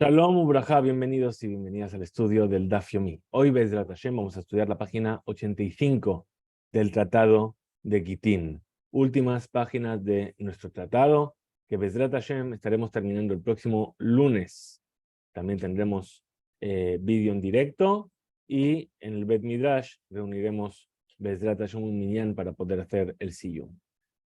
Shalom Ubrajá, bienvenidos y bienvenidas al estudio del Daf Yomi. Hoy, Bezrat Hashem, vamos a estudiar la página 85 del Tratado de Gitín. Últimas páginas de nuestro tratado, que Bezrat Hashem estaremos terminando el próximo lunes. También tendremos vídeo en directo y en el Bet Midrash reuniremos Bezrat Hashem un minyan para poder hacer el sillum.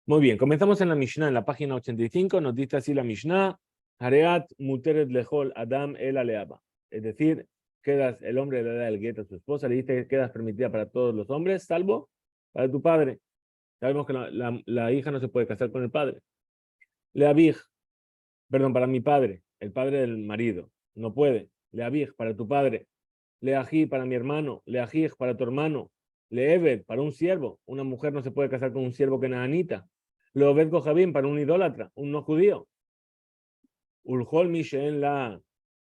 Muy bien, comenzamos en la Mishnah, en la página 85, nos dice así la Mishnah: Hareat muteret lejol Adam el aleaba. Es decir, el hombre le da el gueto a su esposa, le dice que quedas permitida para todos los hombres, salvo para tu padre. Sabemos que la hija no se puede casar con el padre. Leabij, perdón, para mi padre, el padre del marido, no puede. Leabij, para tu padre. Leají, para mi hermano. Leajij, para tu hermano. Leeved, para un siervo. Una mujer no se puede casar con un siervo que naanita. Leoved Kohabim, para un idólatra, un no judío. Ulhol Mishen la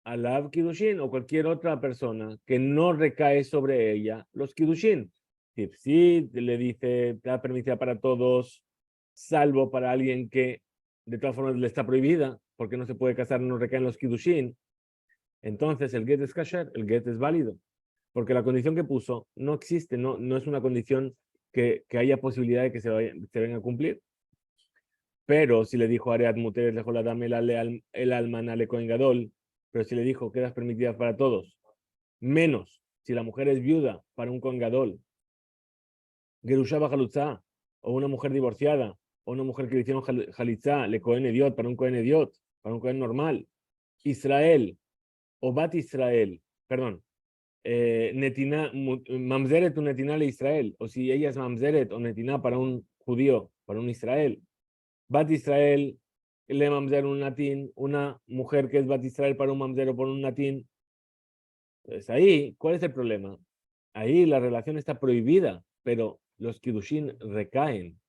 Alav Kidushin, o cualquier otra persona que no recae sobre ella los Kidushin. Si le dice, está permitida para todos, salvo para alguien que de todas formas le está prohibida, porque no se puede casar, no recae en los Kidushin, entonces el get es kasher, el get es válido, porque la condición que puso no existe, no es una condición que haya posibilidad de que se venga a cumplir. Pero si le dijo Areat Muteres lejos la dame el alman le Kohen Gadol, pero si le dijo quedas permitida para todos, menos si la mujer es viuda para un Kohen Gadol, Gerusha Bajalutza, o una mujer divorciada, o una mujer que le hicieron Jalitza, le Kohen Ediot, para un Kohen Ediot, para un Kohen normal, Israel, o Bat Israel, perdón, Netina, Mamzeret o Netina le Israel, o si ella es Mamzeret o Netina para un judío, para un Israel, Bat Israel, le mamzer un natín, una mujer que es Bat Israel para un mamzer o por un natín. Entonces ahí, ¿cuál es el problema? Ahí la relación está prohibida, pero los kidushin recaen.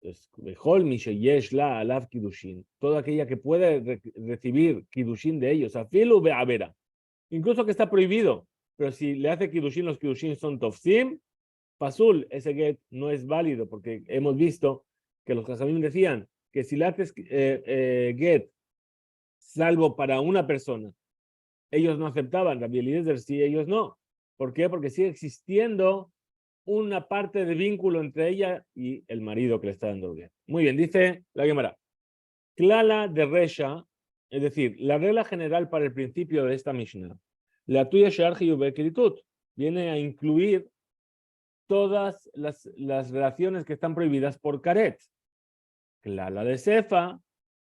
Entonces, Bejol Misheyesh la alav kidushin, toda aquella que puede recibir kidushin de ellos, afilu be'avera, incluso que está prohibido, pero si le hace kidushin, los kidushin son tofsim, pasul, ese get no es válido, porque hemos visto que los Jajamim decían que si le haces get salvo para una persona, ellos no aceptaban, Rabbi Eliezer sí, ellos no. ¿Por qué? Porque sigue existiendo una parte de vínculo entre ella y el marido que le está dando el get. Muy bien, dice la Gemara. Klala de Resha, es decir, la regla general para el principio de esta Mishnah, la tuya Sharji Ubekritut, viene a incluir todas las relaciones que están prohibidas por Karet. La de Sefa,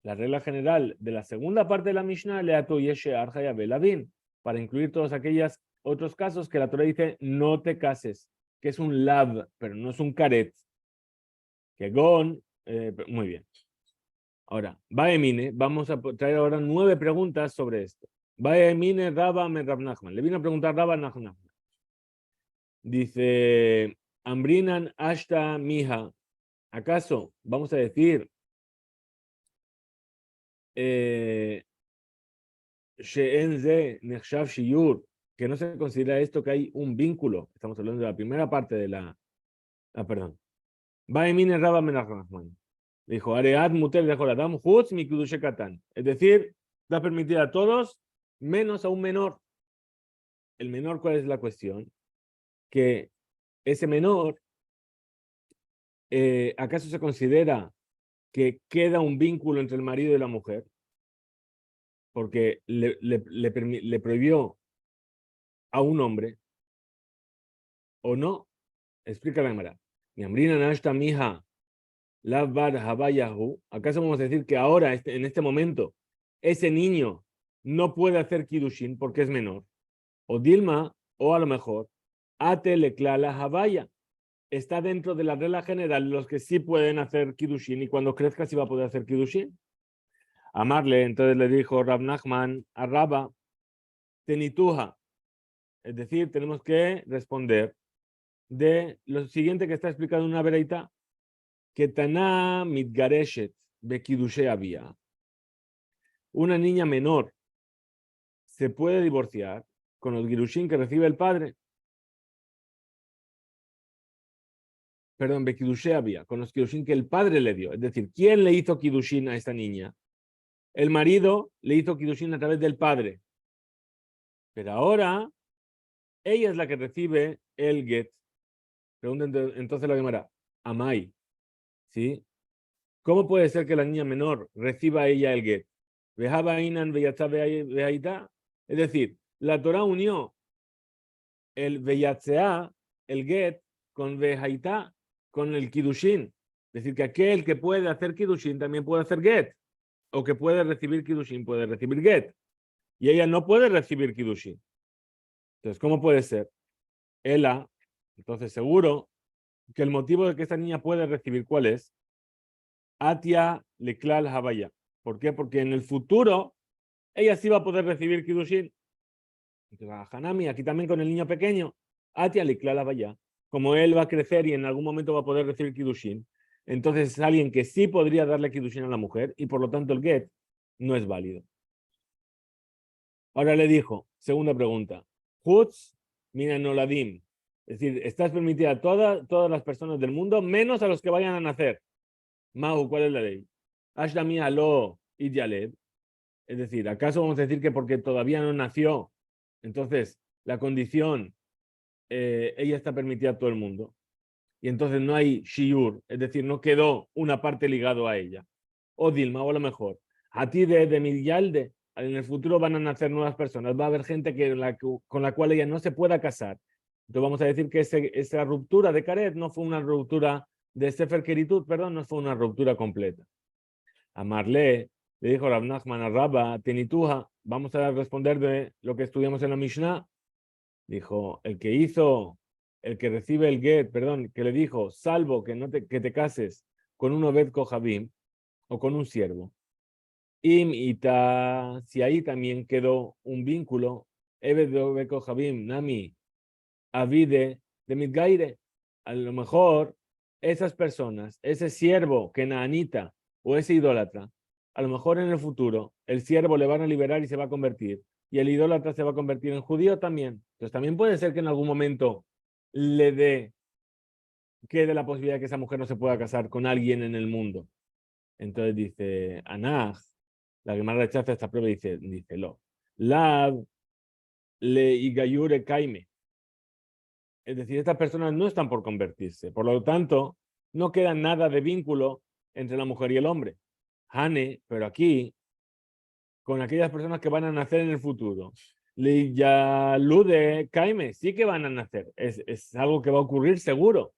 la regla general de la segunda parte de la Mishnah, para incluir todos aquellos otros casos que la Torah dice no te cases, que es un lav, pero no es un karet. Que gon, muy bien. Ahora, Baemine, vamos a traer ahora 9 preguntas sobre esto. Baemine Raba me Rav Nachman. Le vino a preguntar Raba Nachman. Dice, Ambrinan Ashta Mija, ¿acaso vamos a decir que no se considera esto que hay un vínculo? Estamos hablando de la primera parte de la... perdón. Baemine Raba Menach Nachman. Dijo, Aread Mutel de Joradam, Hutz mi Kudushe Katan. Es decir, da permitida a todos, menos a un menor. El menor, ¿cuál es la cuestión? Que ese menor, ¿acaso se considera que queda un vínculo entre el marido y la mujer? Porque le prohibió a un hombre, ¿o no? Explica la Gemara. Yamrina Nashta Mija Lavbar Habayahu. ¿Acaso vamos a decir que ahora, en este momento, ese niño no puede hacer Kidushin porque es menor? O Dilma, o a lo mejor, Ate Leklala Habaya. Está dentro de la regla general los que sí pueden hacer Kidushin y cuando crezca sí va a poder hacer Kidushin. Amarle, entonces le dijo Rab Nachman a Rabba, Tenituja. Es decir, tenemos que responder de lo siguiente que está explicando una vereita, que Taná mitgareshet bekidushe había. Una niña menor se puede divorciar con el girushin que recibe el padre. Perdón, bekidushe había, con los girushin que el padre le dio. Es decir, ¿quién le hizo kidushin a esta niña? El marido le hizo Kiddushin a través del padre. Pero ahora, ella es la que recibe el get. Pregunta entonces la Gemara, Amai, ¿sí? ¿Cómo puede ser que la niña menor reciba ella el get? Es decir, la Torah unió el veyatzea, el get, con vehaita, con el kiddushin. Es decir, que aquel que puede hacer kiddushin también puede hacer get. O que puede recibir kiddushin puede recibir get. Y ella no puede recibir kiddushin. Entonces, ¿cómo puede ser? Ella, entonces seguro que el motivo de que esta niña puede recibir, ¿cuál es? Atia leklal habaya. ¿Por qué? Porque en el futuro ella sí va a poder recibir kiddushin. Entonces, a Hanami, aquí también con el niño pequeño, Atia leklal habaya. Como él va a crecer y en algún momento va a poder recibir kiddushin, entonces es alguien que sí podría darle kiddushin a la mujer y por lo tanto el get no es válido. Ahora le dijo, segunda pregunta, Hutz mina noladim. Es decir, estás permitida a todas las personas del mundo, menos a los que vayan a nacer. Mahu, ¿cuál es la ley? Ashdami alo idyaled. Es decir, ¿acaso vamos a decir que porque todavía no nació, entonces la condición, ella está permitida a todo el mundo? Y entonces no hay shiur, es decir, no quedó una parte ligado a ella. O Dilma, o a lo mejor, a ti de Midyalde, en el futuro van a nacer nuevas personas, va a haber gente con la cual ella no se pueda casar. Entonces vamos a decir que esa ruptura de Caret no fue una ruptura de Sefer Keritut, perdón, no fue una ruptura completa. A Marle le dijo Rav Nachman a Rabba, Tenituja, vamos a responder de lo que estudiamos en la Mishnah. Dijo, el que recibe el get, perdón, que le dijo, salvo que que te cases con un Obed Kohabim o con un siervo. Si ahí también quedó un vínculo, Ebed Obed Kohabim, Nami, Avide de Midgaire, a lo mejor esas personas, ese siervo que naanita o ese idólatra, a lo mejor en el futuro el siervo le van a liberar y se va a convertir, y el idólatra se va a convertir en judío también. Entonces también puede ser que en algún momento quede la posibilidad de que esa mujer no se pueda casar con alguien en el mundo. Entonces dice, Anaj, la que más rechaza esta prueba, dice lo, Lab le igayure kaime. Es decir, estas personas no están por convertirse. Por lo tanto, no queda nada de vínculo entre la mujer y el hombre. Hane, pero aquí, con aquellas personas que van a nacer en el futuro, Yalude Kaime, sí que van a nacer. Es algo que va a ocurrir seguro.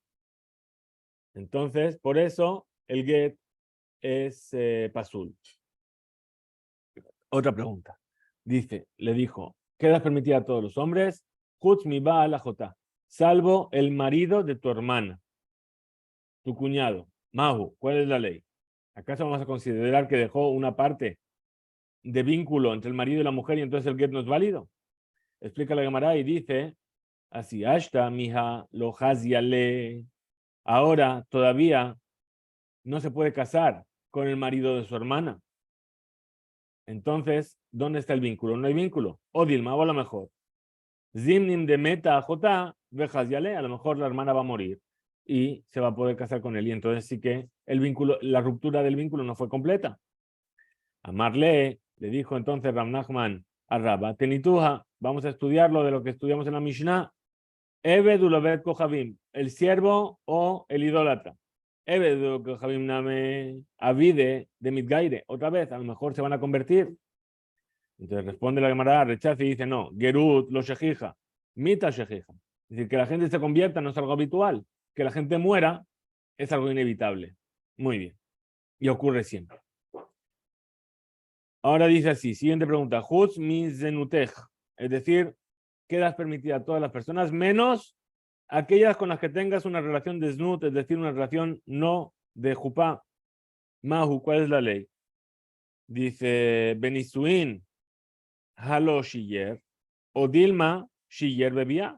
Entonces, por eso el get es pasul. Otra pregunta. Le dijo, quedas permitida a todos los hombres, Hutz mi ba la jota, salvo el marido de tu hermana, tu cuñado. Mahu, ¿cuál es la ley? ¿Acaso vamos a considerar que dejó una parte de vínculo entre el marido y la mujer y entonces el get no es válido? Explica la Gemara y dice, así, hasta mija lo hazyale. Ahora todavía no se puede casar con el marido de su hermana. Entonces, ¿dónde está el vínculo? No hay vínculo. O Dilma, o a lo mejor. Zimnim de meta jota, vejas yale, a lo mejor la hermana va a morir y se va a poder casar con él. Y entonces sí que el vínculo, la ruptura del vínculo no fue completa. A Marle le dijo entonces Rav Nachman a Rabba, Tenituja, vamos a estudiar lo de lo que estudiamos en la Mishnah. Ebed ulovet kohavim, el siervo o el idólatra. Ebed kohavim name avide de Midgaire. Otra vez, a lo mejor se van a convertir. Entonces responde la Gemara, rechaza y dice, no, Gerut lo shejija, mita shejija. Es decir, que la gente se convierta no es algo habitual, que la gente muera es algo inevitable. Muy bien. Y ocurre siempre. Ahora dice así, siguiente pregunta, Hutz mi zenutej, es decir, quedas permitida a todas las personas, menos aquellas con las que tengas una relación de znut, es decir, una relación no de jupá. Mahu, ¿cuál es la ley? Dice, Benisuin, Halo Shiller, o Dilma Shiller bebía.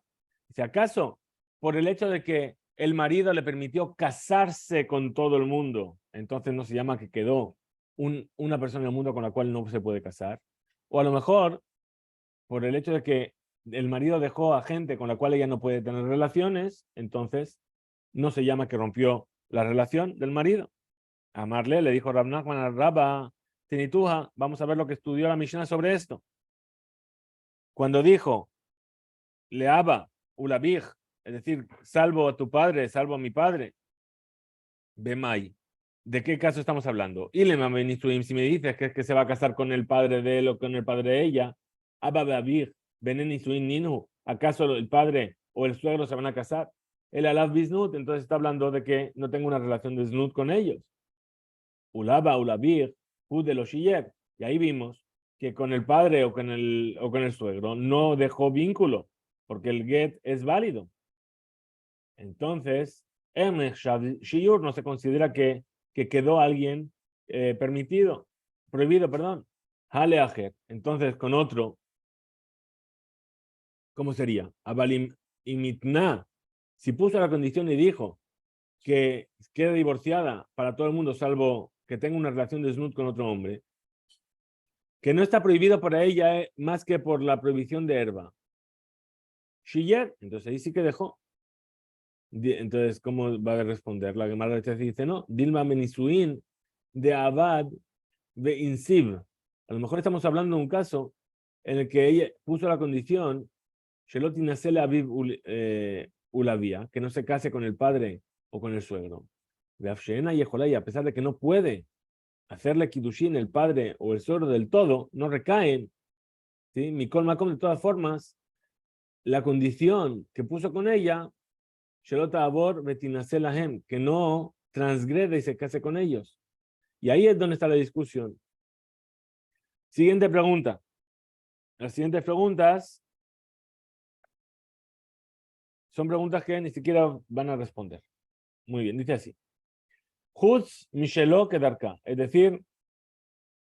Si acaso, por el hecho de que el marido le permitió casarse con todo el mundo, entonces no se llama que quedó una persona en el mundo con la cual no se puede casar. O a lo mejor, por el hecho de que el marido dejó a gente con la cual ella no puede tener relaciones, entonces no se llama que rompió la relación del marido. A Marle le dijo Rav Nachman al Rabba, Tinituja, vamos a ver lo que estudió la Mishnah sobre esto. Cuando dijo, Leaba, Ulabij, es decir, salvo a tu padre, salvo a mi padre, Bemai, ¿de qué caso estamos hablando? Y si me dices que es que se va a casar con el padre de él o con el padre de ella, Abba Beabir, Benenisuim Ninu, ¿acaso el padre o el suegro se van a casar? El Alav Bisnut, entonces está hablando de que no tengo una relación de Snut con ellos. Ulaba, Ulabir, de los Shiller. Y ahí vimos que con el padre o con el suegro no dejó vínculo, porque el get es válido. Entonces, Shiur no se considera que quedó alguien prohibido, perdón. Hale Ajer. Entonces, con otro, ¿cómo sería? Abalim imitna. Si puso la condición y dijo que queda divorciada para todo el mundo, salvo que tenga una relación de snut con otro hombre, que no está prohibido para ella más que por la prohibición de herba. Shiyer, entonces ahí sí que dejó. Entonces, ¿cómo va a responder? La Gemara dice, no, Dilma Menisuin de Abad de Insib. A lo mejor estamos hablando de un caso en el que ella puso la condición, Sheloti Nasele Aviv Ulavia, que no se case con el padre o con el suegro. De Afshena y Ejolaya, a pesar de que no puede hacerle Kidushin el padre o el suegro del todo, no recaen. ¿Sí? Mikol Makom, de todas formas, la condición que puso con ella, Shelota Abor Betinaselahem, que no transgrede y se case con ellos. Y ahí es donde está la discusión. Siguiente pregunta. Las siguientes preguntas son preguntas que ni siquiera van a responder. Muy bien, dice así. Hutz Mishelo Kedarka, es decir,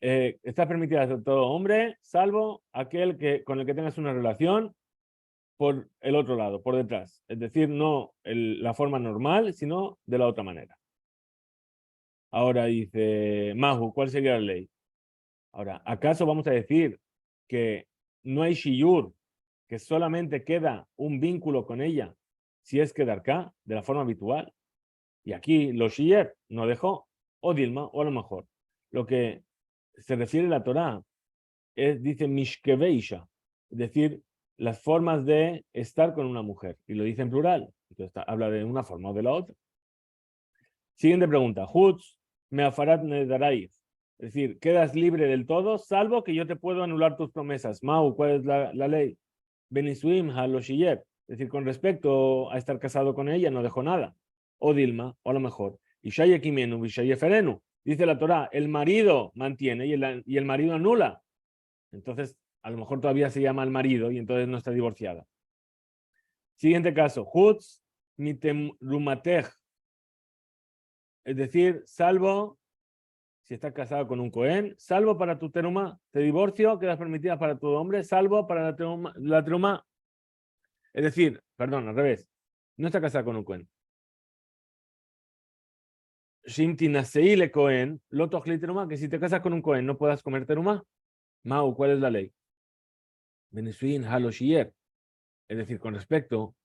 está permitida a todo hombre, salvo aquel con el que tengas una relación por el otro lado, por detrás. Es decir, no la forma normal, sino de la otra manera. Ahora dice, Mahu, ¿cuál sería la ley? Ahora, ¿acaso vamos a decir que no hay shiyur, que solamente queda un vínculo con ella si es Kedarka, de la forma habitual? Y aquí los shiyer no dejó, o Dilma, o a lo mejor. Lo que se refiere a la Torá dice Mishkeveisha, es decir, las formas de estar con una mujer, y lo dice en plural, entonces habla de una forma o de la otra. Siguiente pregunta, Hutz meafarat nedarai, es decir, quedas libre del todo, salvo que yo te puedo anular tus promesas. Mau, ¿cuál es la ley? Benisuim haloshiyer, es decir, con respecto a estar casado con ella, no dejó nada. O Dilma, o a lo mejor, Ishaye Kimenu, Ishaye Ferenu, dice la Torá, el marido mantiene y el marido anula. Entonces, a lo mejor todavía se llama el marido y entonces no está divorciada. Siguiente caso, Hutz mitem rumatech, es decir, salvo si estás casado con un Cohen, salvo para tu teruma, te divorcio, quedas permitida para tu hombre, salvo para la teruma. Es decir, perdón, al revés, no está casada con un Cohen. Shimti naseile Cohen, lotochli teruma, que si te casas con un Cohen no puedas comer teruma. Mau, ¿cuál es la ley? Benesuin haloshier, es decir, con respecto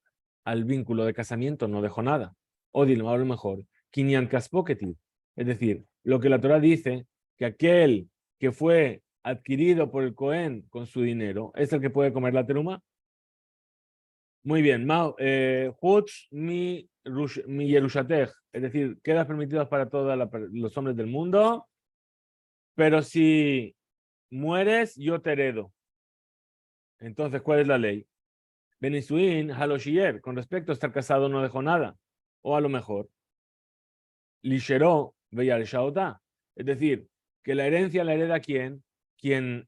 al vínculo de casamiento no dejó nada. O Dilma, a lo mejor, Kinyan Kaspoketiv, es decir, lo que la Torah dice, que aquel que fue adquirido por el Cohen con su dinero es el que puede comer la teruma. Muy bien, Hutz mi Yerushatech, es decir, quedas permitido para todos los hombres del mundo, pero si mueres, yo te heredo. Entonces, ¿cuál es la ley? Benisuin haloshier, con respecto a estar casado no dejó nada. O a lo mejor, Lisheró Beyal Shaotá, es decir, que la herencia la hereda quien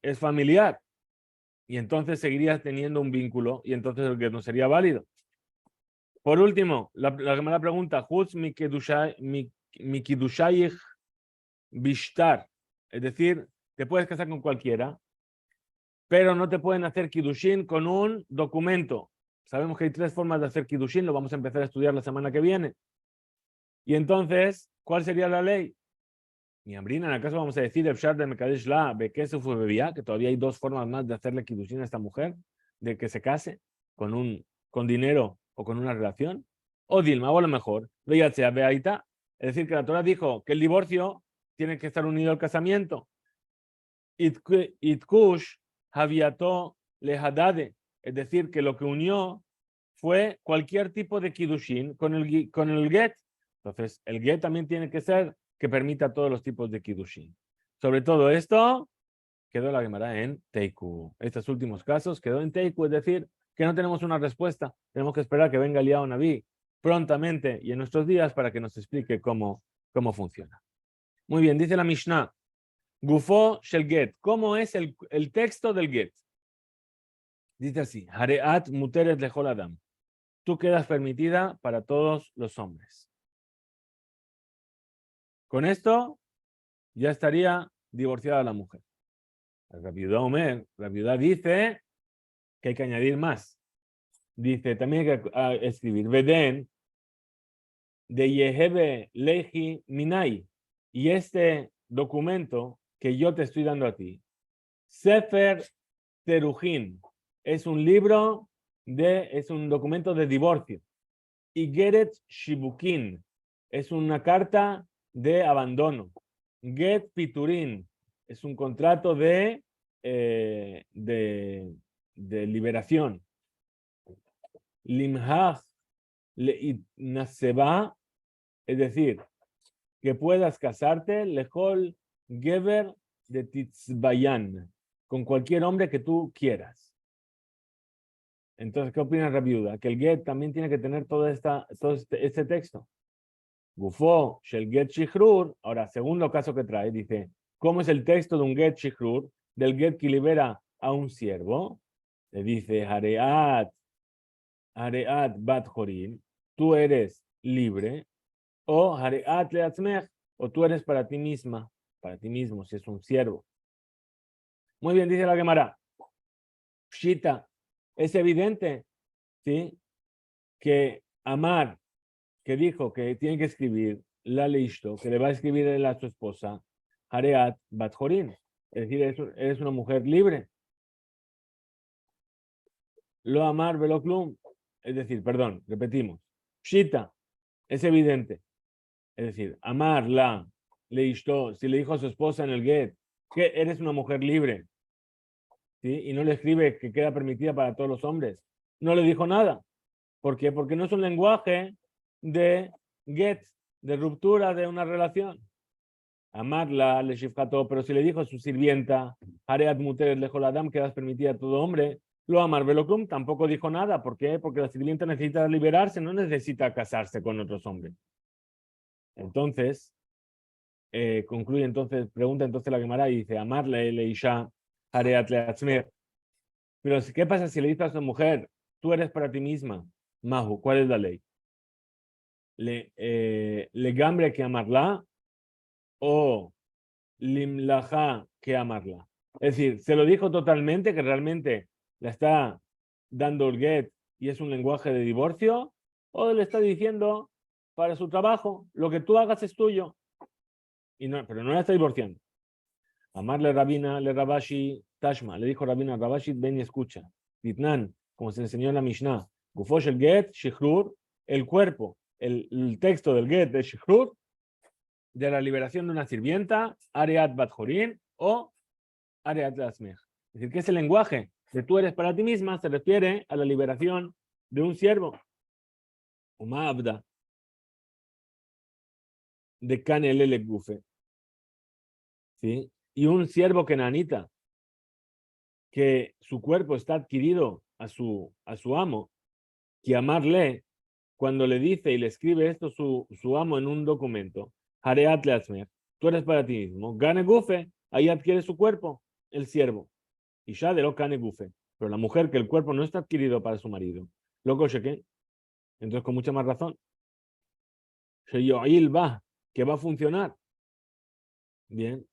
es familiar. Y entonces seguirías teniendo un vínculo y entonces el que no sería válido. Por último, la primera pregunta, Hutz mi kidushayich bishtar, es decir, te puedes casar con cualquiera, pero no te pueden hacer kidushin con un documento. Sabemos que hay 3 formas de hacer kidushin, lo vamos a empezar a estudiar la semana que viene. Y entonces, ¿cuál sería la ley? Mi Ambrina, en acaso vamos a decir Efshar de Mekadesh La, Bekesu bebía, que todavía hay 2 formas más de hacerle kidushin a esta mujer, de que se case con dinero o con una relación. O Dilma, o a lo mejor, Beyatzea Beaita, es decir, que la Torah dijo que el divorcio tiene que estar unido al casamiento. Itkush Haviato Lehadade, es decir, que lo que unió fue cualquier tipo de Kiddushin con el get. Entonces, el get también tiene que ser que permita todos los tipos de Kiddushin. Sobre todo esto, quedó la Gemara en Teiku. Estos últimos casos quedó en Teiku, es decir, que no tenemos una respuesta. Tenemos que esperar que venga Eliyahu Naví prontamente y en nuestros días para que nos explique cómo funciona. Muy bien, dice la Mishnah. Gufo shel get. ¿Cómo es el texto del get? Dice así. Hareat muteret lechol adam. Tú quedas permitida para todos los hombres. Con esto ya estaría divorciada la mujer. La viuda dice que hay que añadir más. Dice, también hay que escribir, Veden de Yehebe Leji Minai. Y este documento que yo te estoy dando a ti, Sefer Terujin, es un libro es un documento de divorcio. Y Geret Shibukin, es una carta de abandono. Get Piturin, es un contrato de liberación. Limhach Naseba, es decir, que puedas casarte, Lejol Geber de Titzbayan, con cualquier hombre que tú quieras. Entonces, ¿qué opina la viuda? Que el get también tiene que tener todo este texto. Gufo, Shel Get Shichrur. Ahora, segundo caso que trae, dice, ¿cómo es el texto de un Get Shichrur? Del get que libera a un siervo. Le dice, Hareat Bat Jorim, tú eres libre. O Hareat Leatzmech, o tú eres para ti misma, para ti mismo, si es un siervo. Muy bien, dice la Gemara. Pshita, es evidente, ¿sí? Que Amar, que dijo que tiene que escribir la Leishto, que le va a escribir él a su esposa, Hareat Bat Jorim, es decir, eres una mujer libre. Lo Amar Velo Klum, es decir, perdón, repetimos. Pshita, es evidente. Es decir, Amar la Leishto, si le dijo a su esposa en el get que eres una mujer libre, ¿sí? Y no le escribe que queda permitida para todos los hombres, no le dijo nada. ¿Por qué? Porque no es un lenguaje de get, de ruptura de una relación. Amarla, le shifkato, pero si le dijo a su sirvienta, Hareat muter lejol adam, quedas permitida a todo hombre, lo amar velokum, tampoco dijo nada. ¿Por qué? Porque la sirvienta necesita liberarse, no necesita casarse con otros hombres. Entonces, concluye entonces, pregunta entonces la Gemara y dice, amarle leisha Hareat leatzmer. Pero ¿qué pasa si le dices a su mujer, tú eres para ti misma? Mahu, ¿cuál es la ley? Le gambre que amarla o limlaja que amarla. Es decir, se lo dijo totalmente que realmente la está dando el get y es un lenguaje de divorcio, o le está diciendo para su trabajo, lo que tú hagas es tuyo. Y no, pero no la está divorciando. Amarle Rabina, le Rabashi, Tashma, le dijo Rabina Rabashi, ven y escucha. Titnan, como se enseñó en la Mishnah, Gufosh el get, Shichrur, el cuerpo, el texto del get de Shichrur, de la liberación de una sirvienta, Areat Bat Jorim o Areat Lasmech. Es decir, que ese lenguaje de tú eres para ti misma se refiere a la liberación de un siervo. Uma Abda, de Kanelele Gufe. ¿Sí? Y un siervo kenanita, que su cuerpo está adquirido a su amo, que amarle, cuando le dice y le escribe esto su amo en un documento, Hareat Leatzmer, tú eres para ti mismo, Gane Gufe, ahí adquiere su cuerpo, el siervo, y ya de lo Gane Gufe, pero la mujer que el cuerpo no está adquirido para su marido, loco cheque, entonces con mucha más razón, va, que va a funcionar, bien,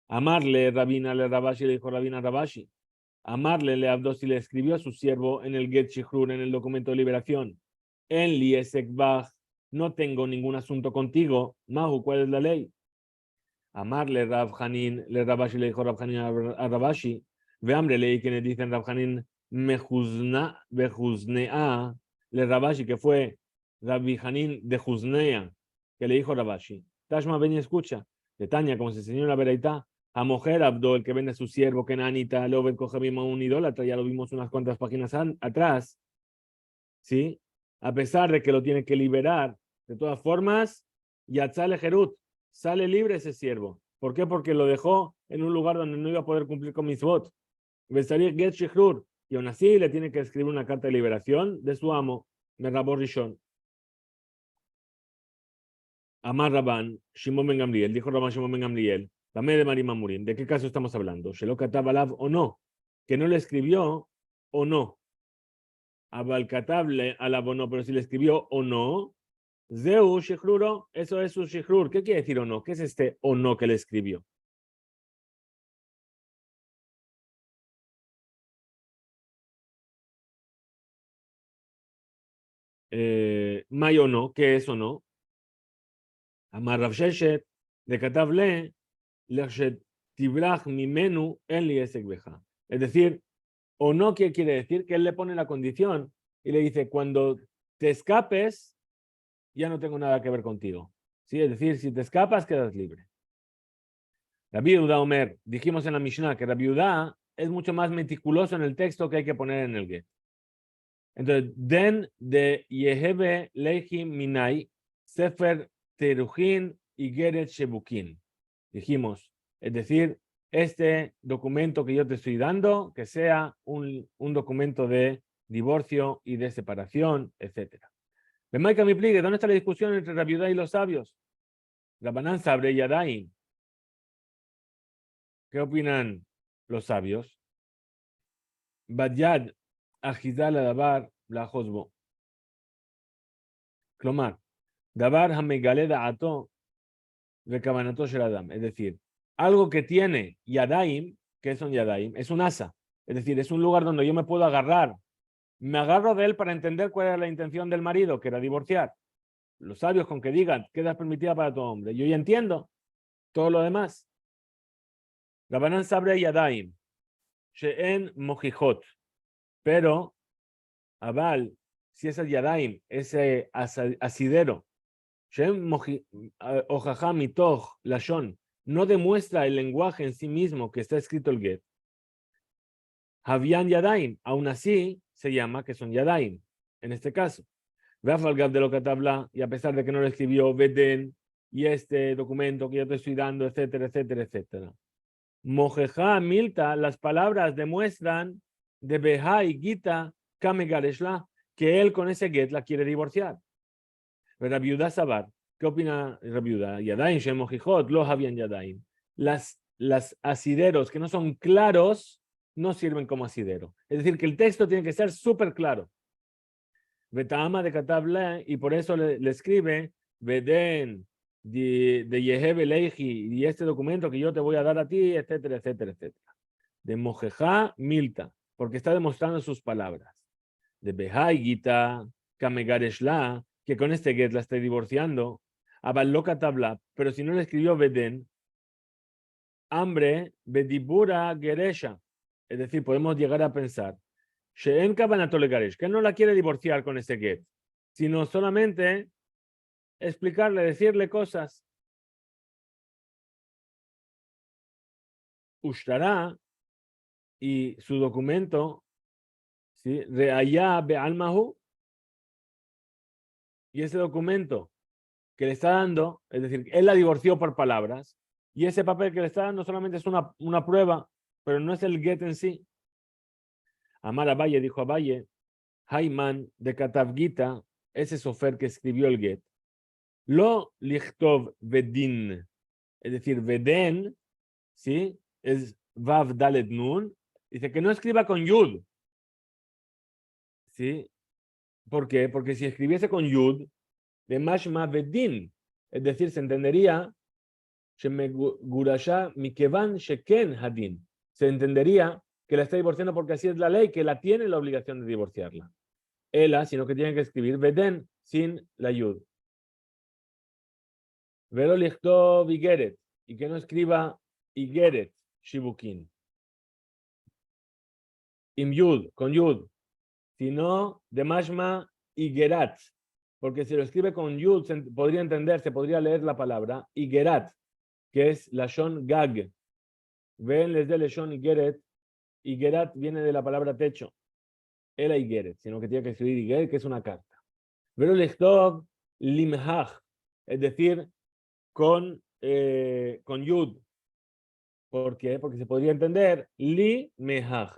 amarle Rabina le Rabashi, le dijo Rabina Rabashi, amarle le Abdos y le escribió a su siervo en el Get Shichrur, en el documento de liberación. En Liesekbach, no tengo ningún asunto contigo. Mahu, ¿cuál es la ley? Amarle Rav Hanin, le Rabashi le dijo Rav Hanin a Rabashi. Veambre leí quienes dicen Rav Hanin mejuzna, bejuznea, le Rabashi, que fue Rabbi Hanin de Juznea, que le dijo Rabashi. Tashma, ven y escucha. De Tania, como se enseñó en la Beraitá, a mujer, Abdo, el que vende a su siervo, que nanita, lo coge mismo un idólatra, ya lo vimos unas cuantas páginas atrás, ¿sí? A pesar de que lo tiene que liberar, de todas formas, Yatzale Jerut, sale libre ese siervo. ¿Por qué? Porque lo dejó en un lugar donde no iba a poder cumplir con mitzvot. Get Shihrur, y aún así le tiene que escribir una carta de liberación de su amo, Merabor Rishon. Amar Rabban, Shimon Ben Gamliel, dijo Rabban Shimon Ben Gamliel, Tamé de Marim Amurim. ¿De qué caso estamos hablando? ¿Shelo Katab Alav o no? ¿Que no le escribió o no? Abal Katab Alav o no, pero si le escribió o no, Zeu Shihruro, eso es su Shihrur. ¿Qué quiere decir o no? ¿Qué es este o no que le escribió? May o no, ¿qué es o no? Amar Rav Sheshet, de Katab le, Tibrach Mimenu en Liesek Beja. Es decir, o no, ¿qué quiere decir? Que él le pone la condición y le dice, cuando te escapes, ya no tengo nada que ver contigo. ¿Sí? Es decir, si te escapas, quedas libre. Rabbi Yehuda Omer, dijimos en la Mishnah que Rabbi Yehuda es mucho más meticuloso en el texto que hay que poner en el get. Entonces, den de Yehebe Lehi Minai, Sefer Terujin y Geret Shebukin. Dijimos, es decir, este documento que yo te estoy dando, que sea un documento de divorcio y de separación, etc. Bemaika mi pligue, ¿dónde está la discusión entre la viuda y los sabios? Rabanán Sabre Yadaim. ¿Qué opinan los sabios? Badyad Ajizal Adabar La Josbo. Clomar, Dabar Hamegale Da'ato Rekabanato Sheradam. Es decir, algo que tiene Yadaim, que son Yadaim, es un asa. Es decir, es un lugar donde yo me puedo agarrar. Me agarro de él para entender cuál era la intención del marido, que era divorciar. Los sabios con que digan, quedas permitida para tu hombre. Yo ya entiendo todo lo demás. Rabanán Sabre Yadaim. She'en Mojijot. Pero, Abal, si es el Yadaim, ese asidero, She'en Ojaja Mitoch Lashon, no demuestra el lenguaje en sí mismo que está escrito el get. Havian Yadaim, aún así se llama que son Yadaim, en este caso. Veafalgab de lo que te habla, y a pesar de que no lo escribió Beden, y este documento que yo te estoy dando, etcétera, etcétera, etcétera. Mojeja Milta, las palabras demuestran de Beha y Gita Kamegareshla, que él con ese get la quiere divorciar. Rabiuda Sabar, ¿qué opina Rabiuda? Yadaim, Shemojijot, lo habían Yadaim. Las asideros que no son claros no sirven como asidero. Es decir, que el texto tiene que ser súper claro. Betama de Katabla, y por eso le escribe Beden de Yehebe Leiji y este documento que yo te voy a dar a ti, etcétera, etcétera, etcétera. De Mojeja Milta, porque está demostrando sus palabras. De Behai Gita Kamegareshla, que con este get la está divorciando. Aballo Katabla, pero si no le escribió Beden, hambre, Bedibura Geresha. Es decir, podemos llegar a pensar She'en Kabanato Legaresh, que no la quiere divorciar con ese get, sino solamente explicarle, decirle cosas. Ushtara y su documento, ¿sí? Reaya Be'almahu, y ese documento que le está dando, es decir, él la divorció por palabras, y ese papel que le está dando solamente es una prueba, pero no es el get en sí. Amar Abaye dijo Abaye, Hayman de Katavgita, ese sofer que escribió el get, lo lichtov vedin, es decir, veden, ¿sí? Es vav dalet nun, dice que no escriba con yud, ¿sí? ¿Por qué? Porque si escribiese con yud, de mashma vedin, es decir, se entendería shemegurasha mikevan sheken hadin, se entendería que la está divorciando porque así es la ley, que la tiene la obligación de divorciarla. Ella, sino que tiene que escribir veden sin la yud. Velo lichtov igeret, y que no escriba igeret shibukin. Im yud, con yud, sino de mashma igerat, porque si lo escribe con yud se podría entender, se podría leer la palabra igerat, que es lashon gag, Ven les de Leshon Igeret. Igerat viene de la palabra techo. El Igeret, sino que tiene que escribir Igeret, que es una carta. Pero Lechtov Limhach, es decir, con Yud. ¿Por qué? Porque se podría entender Li Mehach.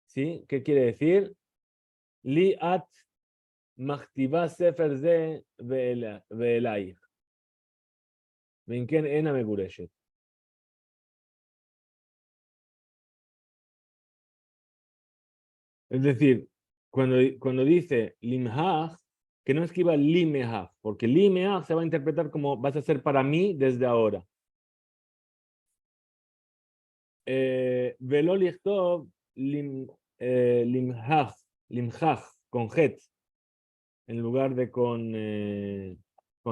¿Sí? ¿Qué quiere decir? Li at machtiva sefer ze ve'elaich. Venken ena megureshet. Es decir, cuando dice limhach, que no escriba limehach, porque limehach se va a interpretar como vas a ser para mí desde ahora. Velo lichtov limhach, con het, en lugar de con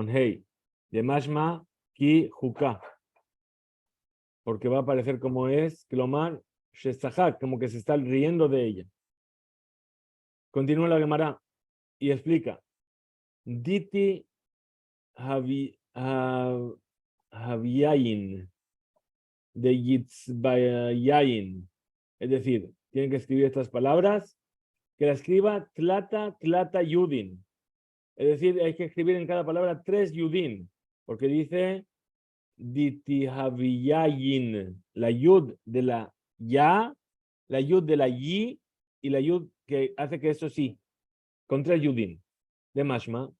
hey. De mashma ki juka, porque va a aparecer como es, klomar shesachak, como que se está riendo de ella. Continúa la Gemara y explica. Diti Haviayin de Yitzbayayin. Es decir, tienen que escribir estas palabras, que la escriba Tlata Yudin. Es decir, hay que escribir en cada palabra 3 Yudin, porque dice Diti Haviayin, la Yud de la Ya, la Yud de la Yi y la Yud que hace que eso sí, con 3 Yudin. De Mashma,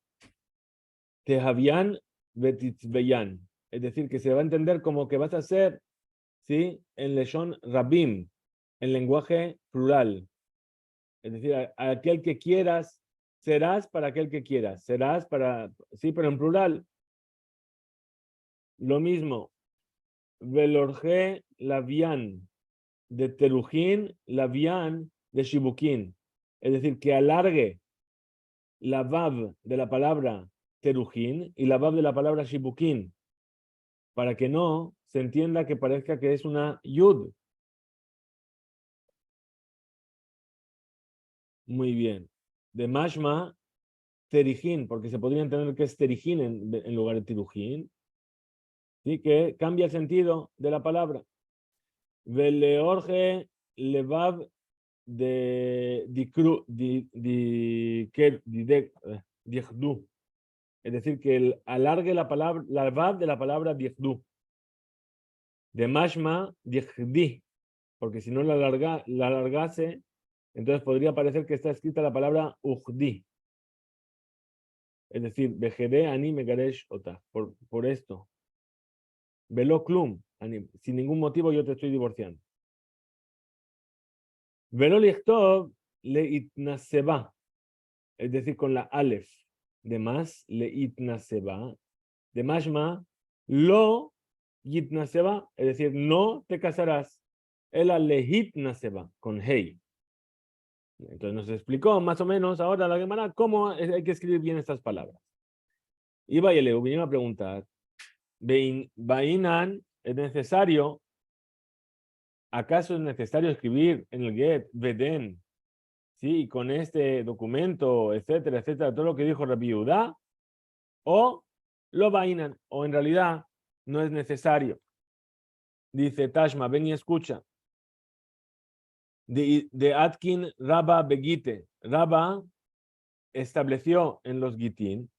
Tehavian Betitzbeyan. Es decir, que se va a entender como que vas a ser, ¿sí? En Leshon Rabim, en lenguaje plural. Es decir, a aquel que quieras, serás para aquel que quieras. Serás para, sí, pero en plural. Lo mismo. Velorje Lavian de Terujín, Lavian de Shibukin. Es decir, que alargue la Vav de la palabra Terujín y la Vav de la palabra Shibukin, para que no se entienda que parezca que es una Yud. Muy bien. De Mashma, Terijín, porque se podría entender que es Terijín en lugar de Tirujín. ¿Sí? Que cambia el sentido de la palabra. Veleorge Levav de Dikru, Dichdu. Es decir, que alargue la palabra, la Vav de la palabra Dichdu. De Mashma, Dichdi, porque si no la alargase, entonces podría parecer que está escrita la palabra Ujdi. Es decir, Bejede ani megaresh ota. Por esto. Velo klum. Sin ningún motivo yo te estoy divorciando. Velo lichtov le itnaseba. Es decir, con la alef. De más, le itnaseba. De mashma, lo yitnaseba. Es decir, no te casarás. El le hitnaseba. Con hey. Entonces nos explicó más o menos ahora la Gemara cómo hay que escribir bien estas palabras. Y Bayeleu vinieron a preguntar, Bainan, ¿es necesario? ¿Acaso es necesario escribir en el Get, Veden, sí, con este documento, etcétera, etcétera, todo lo que dijo Rabbi Yehuda? ¿O lo Bainan? ¿O en realidad no es necesario? Dice Tashma, ven y escucha. De Atkin Rabba Begite. Rabba estableció en los Gitín,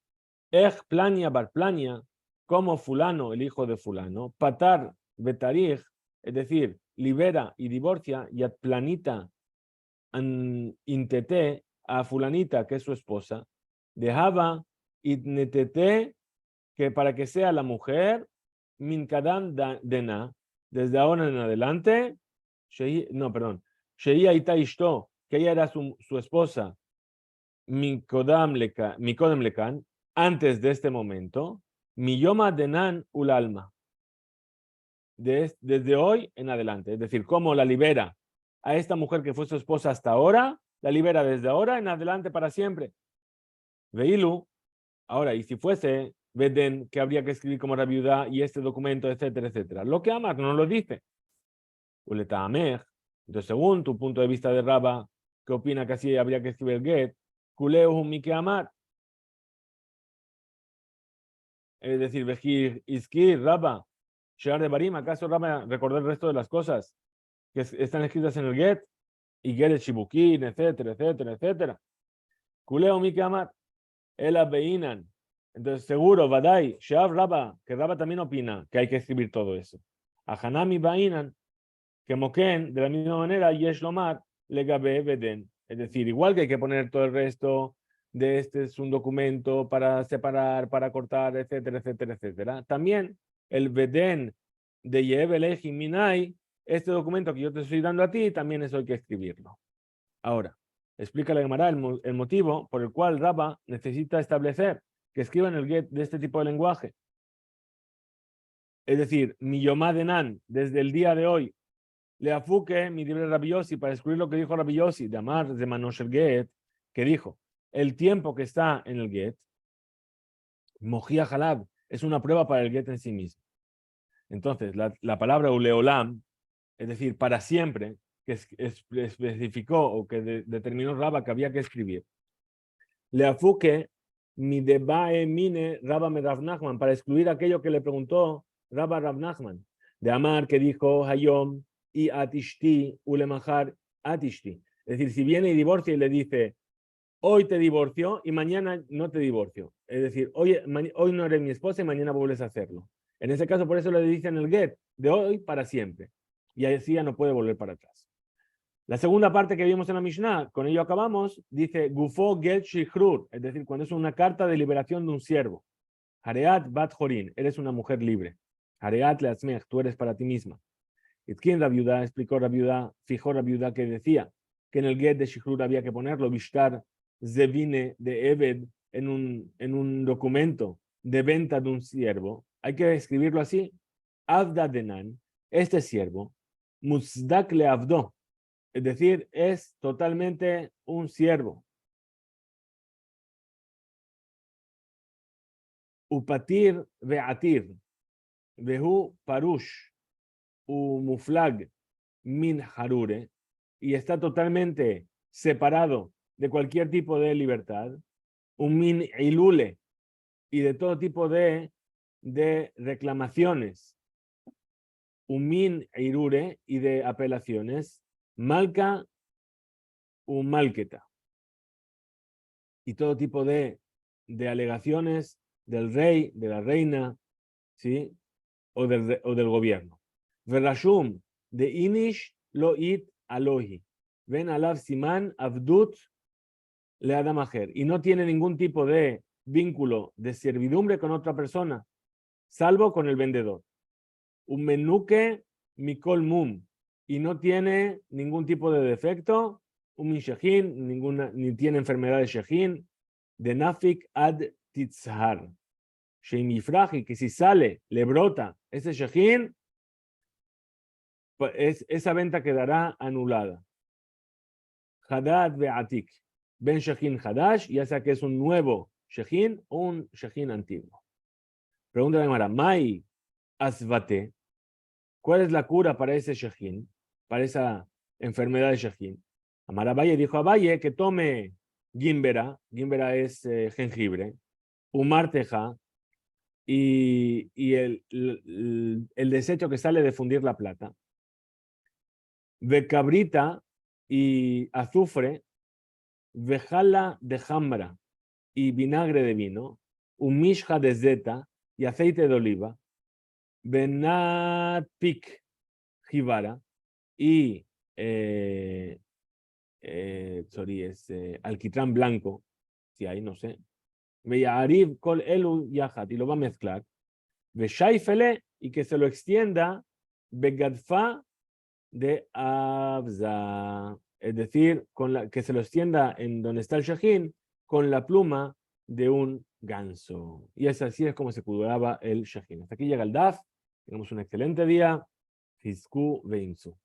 Ech plania bar plania, como fulano, el hijo de fulano, patar betarij, es decir, libera y divorcia, yat planita intete a fulanita, que es su esposa, dejaba itnetete, que para que sea la mujer, min kadam dena, desde ahora en adelante, sheia ita ishto, que ella era su esposa, mikodem lekan, antes de este momento, miyoma denan ulalma, desde hoy en adelante. Es decir, cómo la libera a esta mujer que fue su esposa hasta ahora, la libera desde ahora en adelante para siempre. Veilu, ahora, y si fuese Beden, que habría que escribir como la viuda y este documento, etcétera, etcétera. Lo que Amar no lo dice. Uleta Amer, entonces según tu punto de vista de Rabba, ¿qué opina que así habría que escribir Get? Kuleu Mike Amar. Es decir, Vejir Iskir Rabba, Shear de Barim, ¿acaso Rama recordó el resto de las cosas que están escritas en el Get? Y Get Shibukin, etcétera, etcétera, etcétera. Kuleo Miki Amar, El Abeinan. Entonces, seguro, Badai, Sheav Raba, que Raba también opina que hay que escribir todo eso. A Hanami Bainan, que Moken, de la misma manera, Yesh Lomar, Legabe Beden. Es decir, igual que hay que poner todo el resto de este es un documento para separar, para cortar, etcétera, etcétera, etcétera. También el Beden de Yev Minai, este documento que yo te estoy dando a ti, también eso hay que escribirlo. Ahora, explica la Gemara el motivo por el cual Raba necesita establecer que escriban el get de este tipo de lenguaje. Es decir, mi yomá de nan, desde el día de hoy, le afuque mi libre Rabbi Yossi para escribir lo que dijo Rabbi Yossi, de Amar de Manosh el get, que dijo, el tiempo que está en el get, Mojía Halab, es una prueba para el get en sí mismo. Entonces, la palabra uleolam, es decir, para siempre, que especificó o que determinó Raba que había que escribir. Le afuque mi debae mine Raba me Rav Nachman, para excluir aquello que le preguntó Raba Rav Nachman, de Amar que dijo Hayom y atishti ulemahar atishti. Es decir, si viene y divorcia y le dice, hoy te divorcio y mañana no te divorcio. Es decir, hoy no eres mi esposa y mañana vuelves a hacerlo. En ese caso, por eso le dicen el get, de hoy para siempre. Y así ya no puede volver para atrás. La segunda parte que vimos en la Mishnah, con ello acabamos, dice Gufo Get Shichrur, es decir, cuando es una carta de liberación de un siervo. Hareat Bat Jorin, eres una mujer libre. Hareat Leatzmech, tú eres para ti misma. Itkin Rabiudá explicó Rabiudá, fijó Rabiudá que decía que en el Get de Shichrur había que ponerlo, Bishtar Zevine de Eved, en un documento de venta de un siervo. Hay que escribirlo así. Avda Denan, este siervo, Muzdak le Avdo, es decir, es totalmente un siervo. Upatir ve'atir, vehu parush, muflag min harure, y está totalmente separado de cualquier tipo de libertad, un min ilule, y de todo tipo de reclamaciones, un min irure, y de apelaciones, malka malketa, y todo tipo de alegaciones del rey, de la reina, ¿sí? o del gobierno. Verashum de inish lo it alohi. Ven alav siman avdut le adamajer. Y no tiene ningún tipo de vínculo de servidumbre con otra persona, salvo con el vendedor. Un menuque mikol mum. Y no tiene ningún tipo de defecto, un shehin, ni tiene enfermedad de shehin, de nafik ad titzhar. Sheimifraji, que si sale, le brota ese shehin, pues esa venta quedará anulada. Hadad be'atik. Ben shehin hadash, ya sea que es un nuevo shehin o un shehin antiguo. Pregunta de Mara, Mai asvate, ¿cuál es la cura para ese shehin? Para esa enfermedad de shehin. Amarabaye dijo a Valle que tome gimbera, gimbera es jengibre, umarteja, y el desecho que sale de fundir la plata, de cabrita y azufre, vejala de jambra y vinagre de vino, un mishja de zeta y aceite de oliva, benatpik jibara y alquitrán blanco, si hay, no sé, Veyarib kol elu yahat, y lo va a mezclar. Veshaifele, y que se lo extienda begadfa de abza, es decir, que se lo extienda en donde está el shahin con la pluma de un ganso. Y así es como se curaba el shahin. Hasta aquí llega el daf. Tenemos un excelente día. Fisku veimsu.